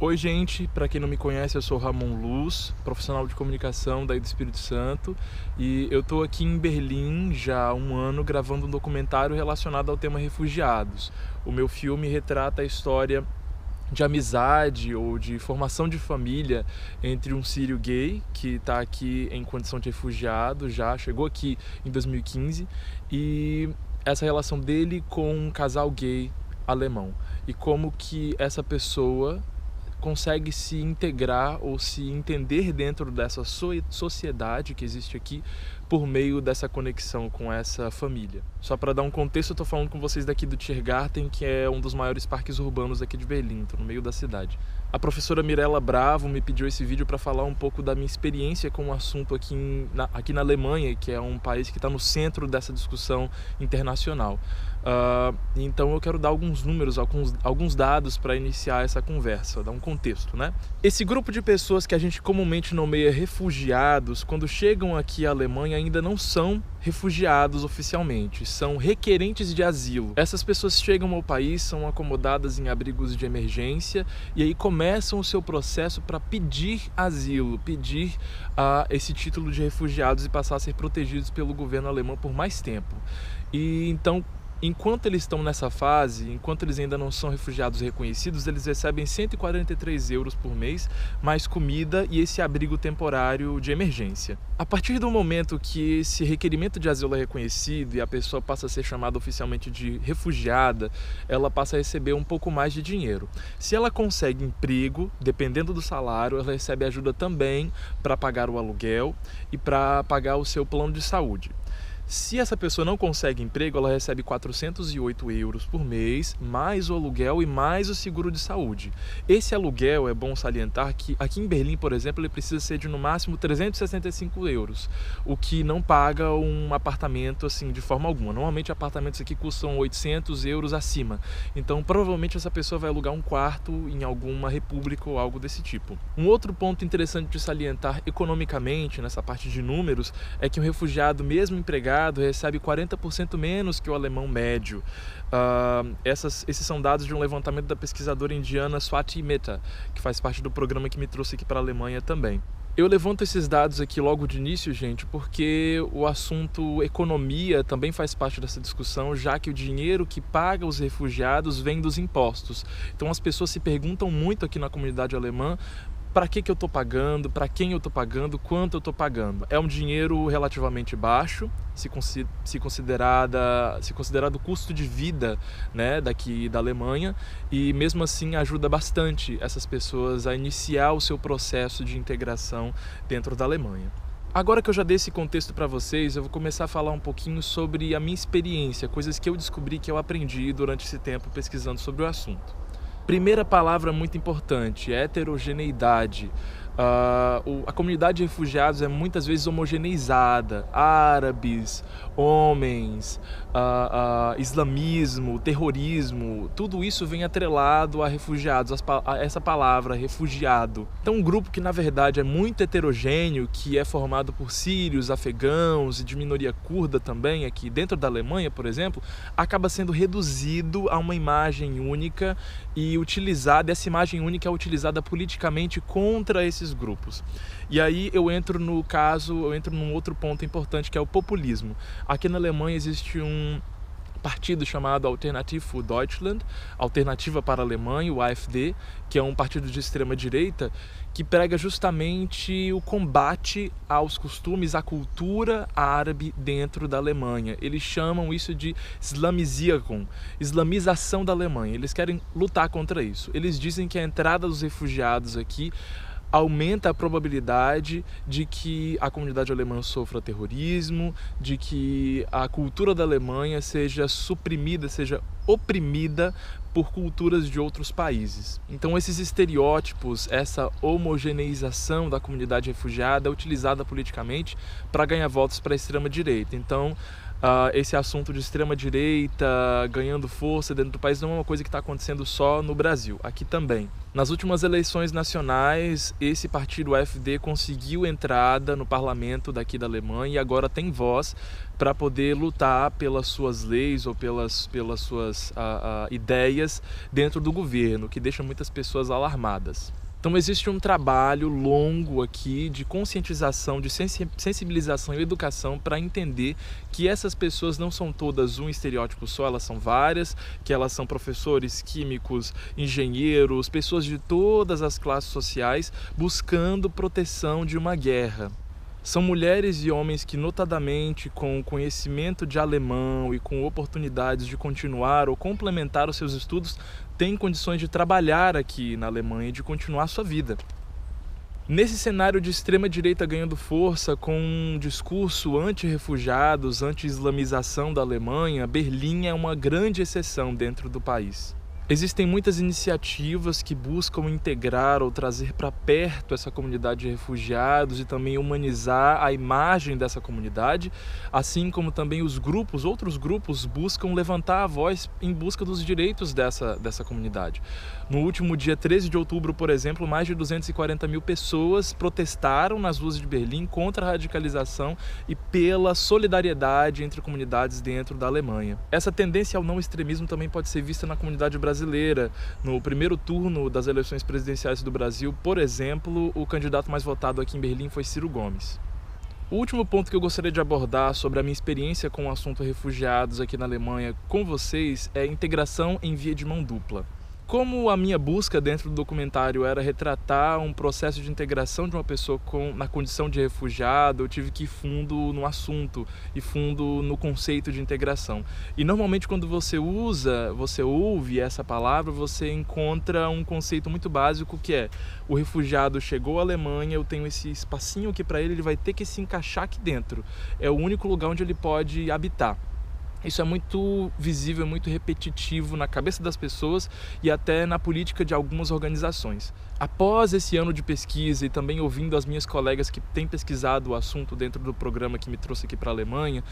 Oi gente, para quem não me conhece, eu sou Ramon Luz, profissional de comunicação daí do Espírito Santo, e eu estou aqui em Berlim já há um ano gravando um documentário relacionado ao tema refugiados. O meu filme retrata a história de amizade ou de formação de família entre um sírio gay que está aqui em condição de refugiado, já chegou aqui em 2015, e essa relação dele com um casal gay alemão e como que essa pessoa consegue se integrar ou se entender dentro dessa sociedade que existe aqui por meio dessa conexão com essa família. Só para dar um contexto, eu estou falando com vocês daqui do Tiergarten, que é um dos maiores parques urbanos aqui de Berlim, estou no meio da cidade. A professora Mirella Bravo me pediu esse vídeo para falar um pouco da minha experiência com o assunto aqui na Alemanha, que é um país que está no centro dessa discussão internacional. Então eu quero dar alguns números, alguns dados para iniciar essa conversa, dar um contexto, né? Esse grupo de pessoas que a gente comumente nomeia refugiados, quando chegam aqui à Alemanha ainda não são refugiados oficialmente, são requerentes de asilo. Essas pessoas chegam ao país, são acomodadas em abrigos de emergência e aí começam o seu processo para pedir asilo, pedir esse título de refugiados e passar a ser protegidos pelo governo alemão por mais tempo. E então, enquanto eles estão nessa fase, enquanto eles ainda não são refugiados reconhecidos, eles recebem 143 euros por mês, mais comida e esse abrigo temporário de emergência. A partir do momento que esse requerimento de asilo é reconhecido e a pessoa passa a ser chamada oficialmente de refugiada, ela passa a receber um pouco mais de dinheiro. Se ela consegue emprego, dependendo do salário, ela recebe ajuda também para pagar o aluguel e para pagar o seu plano de saúde. Se essa pessoa não consegue emprego, ela recebe 408 euros por mês, mais o aluguel e mais o seguro de saúde. Esse aluguel, é bom salientar que aqui em Berlim, por exemplo, ele precisa ser de no máximo 365 euros, o que não paga um apartamento assim de forma alguma. Normalmente apartamentos aqui custam 800 euros acima, então provavelmente essa pessoa vai alugar um quarto em alguma república ou algo desse tipo. Um outro ponto interessante de salientar economicamente, nessa parte de números, é que um refugiado, mesmo empregado, recebe 40% menos que o alemão médio. Esses são dados de um levantamento da pesquisadora indiana Swati Mehta, que faz parte do programa que me trouxe aqui para a Alemanha também. Eu levanto esses dados aqui logo de início, gente, porque o assunto economia também faz parte dessa discussão, já que o dinheiro que paga os refugiados vem dos impostos. Então as pessoas se perguntam muito aqui na comunidade alemã: para que eu estou pagando, para quem eu estou pagando, quanto eu estou pagando. É um dinheiro relativamente baixo, se considerado o custo de vida, né, daqui da Alemanha, e mesmo assim ajuda bastante essas pessoas a iniciar o seu processo de integração dentro da Alemanha. Agora que eu já dei esse contexto para vocês, eu vou começar a falar um pouquinho sobre a minha experiência, coisas que eu descobri, que eu aprendi durante esse tempo pesquisando sobre o assunto. Primeira palavra muito importante: heterogeneidade. A comunidade de refugiados é muitas vezes homogeneizada. Árabes, homens, islamismo, terrorismo, tudo isso vem atrelado a refugiados, a essa palavra, refugiado. Então um grupo que na verdade é muito heterogêneo, que é formado por sírios, afegãos e de minoria curda também, aqui dentro da Alemanha, por exemplo, acaba sendo reduzido a uma imagem única e essa imagem única é utilizada politicamente contra esses grupos. E aí eu entro num outro ponto importante, que é o populismo. Aqui na Alemanha existe um partido chamado Alternative für Deutschland, Alternativa para a Alemanha, o AfD, que é um partido de extrema direita que prega justamente o combate aos costumes, à cultura árabe dentro da Alemanha. Eles chamam isso de Islamisierung, islamização da Alemanha. Eles querem lutar contra isso. Eles dizem que a entrada dos refugiados aqui aumenta a probabilidade de que a comunidade alemã sofra terrorismo, de que a cultura da Alemanha seja suprimida, seja oprimida por culturas de outros países. Então esses estereótipos, essa homogeneização da comunidade refugiada é utilizada politicamente para ganhar votos para a extrema-direita. Então esse assunto de extrema-direita ganhando força dentro do país não é uma coisa que está acontecendo só no Brasil, aqui também. Nas últimas eleições nacionais, esse partido AfD conseguiu entrada no parlamento daqui da Alemanha e agora tem voz para poder lutar pelas suas leis ou pelas suas ideias dentro do governo, que deixa muitas pessoas alarmadas. Então existe um trabalho longo aqui de conscientização, de sensibilização e educação para entender que essas pessoas não são todas um estereótipo só, elas são várias, que elas são professores, químicos, engenheiros, pessoas de todas as classes sociais buscando proteção de uma guerra. São mulheres e homens que, notadamente, com conhecimento de alemão e com oportunidades de continuar ou complementar os seus estudos, têm condições de trabalhar aqui na Alemanha e de continuar sua vida. Nesse cenário de extrema-direita ganhando força, com um discurso anti-refugiados, anti-islamização da Alemanha, Berlim é uma grande exceção dentro do país. Existem muitas iniciativas que buscam integrar ou trazer para perto essa comunidade de refugiados e também humanizar a imagem dessa comunidade, assim como também outros grupos buscam levantar a voz em busca dos direitos dessa comunidade. No último dia 13 de outubro, por exemplo, mais de 240 mil pessoas protestaram nas ruas de Berlim contra a radicalização e pela solidariedade entre comunidades dentro da Alemanha. Essa tendência ao não extremismo também pode ser vista na comunidade brasileira. No primeiro turno das eleições presidenciais do Brasil, por exemplo, o candidato mais votado aqui em Berlim foi Ciro Gomes. O último ponto que eu gostaria de abordar sobre a minha experiência com o assunto refugiados aqui na Alemanha com vocês é a integração em via de mão dupla. Como a minha busca dentro do documentário era retratar um processo de integração de uma pessoa na condição de refugiado, eu tive que ir fundo no assunto e fundo no conceito de integração. E normalmente quando você ouve essa palavra, você encontra um conceito muito básico que é: o refugiado chegou à Alemanha, eu tenho esse espacinho aqui para ele vai ter que se encaixar aqui dentro. É o único lugar onde ele pode habitar. Isso é muito visível, muito repetitivo na cabeça das pessoas e até na política de algumas organizações. Após esse ano de pesquisa e também ouvindo as minhas colegas que têm pesquisado o assunto dentro do programa que me trouxe aqui para a Alemanha,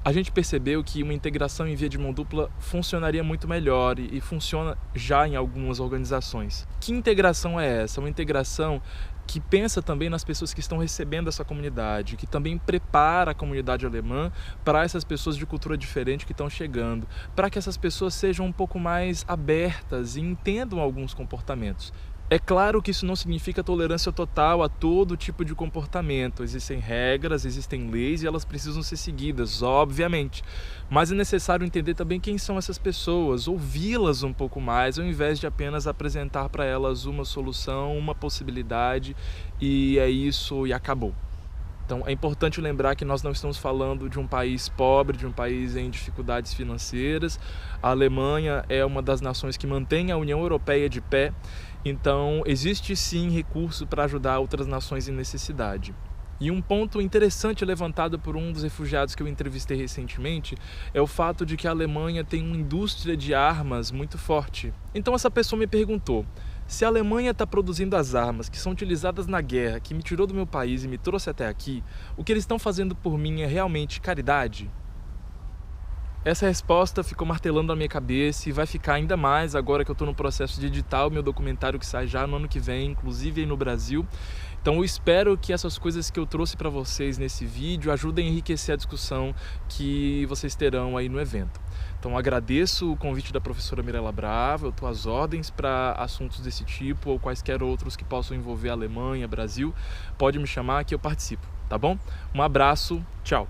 a gente percebeu que uma integração em via de mão dupla funcionaria muito melhor e funciona já em algumas organizações. Que integração é essa? Uma integração que pensa também nas pessoas que estão recebendo essa comunidade, que também prepara a comunidade alemã para essas pessoas de cultura diferente que estão chegando, para que essas pessoas sejam um pouco mais abertas e entendam alguns comportamentos. É claro que isso não significa tolerância total a todo tipo de comportamento. Existem regras, existem leis e elas precisam ser seguidas, obviamente. Mas é necessário entender também quem são essas pessoas, ouvi-las um pouco mais, ao invés de apenas apresentar para elas uma solução, uma possibilidade, e é isso e acabou. Então é importante lembrar que nós não estamos falando de um país pobre, de um país em dificuldades financeiras. A Alemanha é uma das nações que mantém a União Europeia de pé, então existe sim recurso para ajudar outras nações em necessidade. E um ponto interessante levantado por um dos refugiados que eu entrevistei recentemente é o fato de que a Alemanha tem uma indústria de armas muito forte. Então essa pessoa me perguntou: se a Alemanha está produzindo as armas que são utilizadas na guerra, que me tirou do meu país e me trouxe até aqui, o que eles estão fazendo por mim é realmente caridade? Essa resposta ficou martelando na minha cabeça e vai ficar ainda mais agora que eu estou no processo de editar o meu documentário que sai já no ano que vem, inclusive aí no Brasil. Então eu espero que essas coisas que eu trouxe para vocês nesse vídeo ajudem a enriquecer a discussão que vocês terão aí no evento. Então agradeço o convite da professora Mirella Brava, eu estou às ordens para assuntos desse tipo ou quaisquer outros que possam envolver a Alemanha, Brasil. Pode me chamar que eu participo, tá bom? Um abraço, tchau!